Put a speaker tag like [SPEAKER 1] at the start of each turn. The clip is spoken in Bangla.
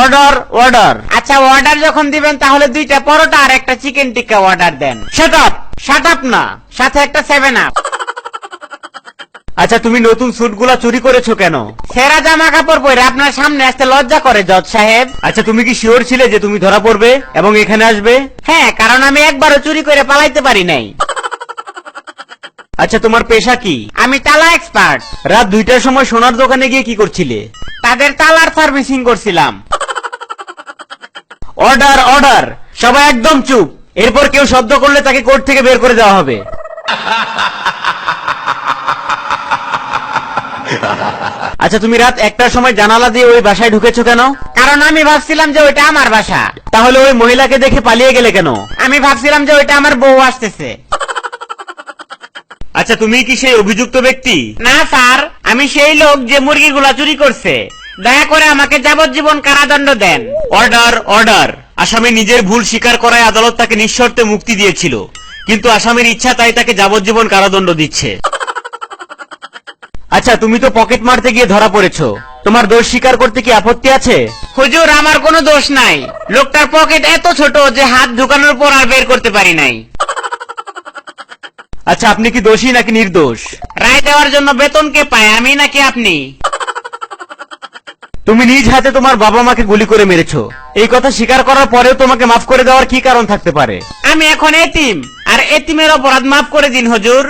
[SPEAKER 1] Order order.
[SPEAKER 2] আচ্ছা অর্ডার যখন দিবেন তাহলে 2টা পরোটা আর একটা চিকেন টিক্কা অর্ডার দেন। শাট আপ না, সাথে একটা 7 আপ।
[SPEAKER 1] আচ্ছা তুমি নতুন স্যুটগুলা চুরি করেছো কেন?
[SPEAKER 2] সেরা জামা কাপড় পরে আপনার সামনে আসতে লজ্জা করে জজ সাহেব।
[SPEAKER 1] আচ্ছা তুমি কি শিওর ছিলে যে তুমি ধরা পড়বে এবং এখানে আসবে?
[SPEAKER 2] হ্যাঁ, কারণ আমি একবারও চুরি করে পালাইতে পারি নাই।
[SPEAKER 1] আচ্ছা তোমার পেশা কি?
[SPEAKER 2] আমি তালা এক্সপার্ট।
[SPEAKER 1] রাত 2টার সময় সোনার দোকানে গিয়ে কি করছিলে?
[SPEAKER 2] তাদের তালার সার্ভিসিং করছিলাম।
[SPEAKER 1] Order order. সবাই একদম চুপ। এরপর কেউ শব্দ করলে তাকে কোর্ট থেকে বের করে দেওয়া হবে। আচ্ছা তুমি রাত 1টার সময় জানালা দিয়ে ওই বাসায় ঢুকেছো কেন?
[SPEAKER 2] কারণ আমি ভাবছিলাম যে ওইটা আমার বাসা।
[SPEAKER 1] তাহলে ওই মহিলাকে দেখে পালিয়ে গেলে কেন?
[SPEAKER 2] আমি ভাবছিলাম যে ওইটা আমার বউ আসতেছে।
[SPEAKER 1] আচ্ছা তুমি কি সেই অভিযুক্ত ব্যক্তি?
[SPEAKER 2] না স্যার, আমি সেই লোক যে মুরগিগুলা চুরি করছে। দয়া করে আমাকে যাবজ্জীবন কারাদণ্ড দেন।
[SPEAKER 1] Order order. আসামি নিজের ভুল স্বীকার করায় আদালত তাকে নিঃশর্তে মুক্তি দিয়েছিল, কিন্তু আসামির ইচ্ছা তাই তাকে যাবজ্জীবন কারাদণ্ড দিচ্ছে। আচ্ছা তুমি তো পকেট মারতে গিয়ে ধরা পড়েছো, তোমার দোষ স্বীকার করতে কি আপত্তি আছে?
[SPEAKER 2] হুজুর, আমার কোনো দোষ নাই। লোকটার পকেট এত ছোট যে হাত ঢুকানোর পর আর বের করতে পারি নাই।
[SPEAKER 1] আচ্ছা আপনি কি দোষী নাকি নির্দোষ?
[SPEAKER 2] রায় দেওয়ার জন্য বেতন কে পায়, আমি নাকি আপনি?
[SPEAKER 1] তুমি নিজ হাতে তোমার বাবা মাকে গুলি করে মেরেছো, এই কথা স্বীকার করার পরেও তোমাকে মাফ করে দেওয়ার কি কারণ থাকতে পারে?
[SPEAKER 2] আমি এখন এতিম, আর এতিমের অপরাধ মাফ করে দিন হুজুর।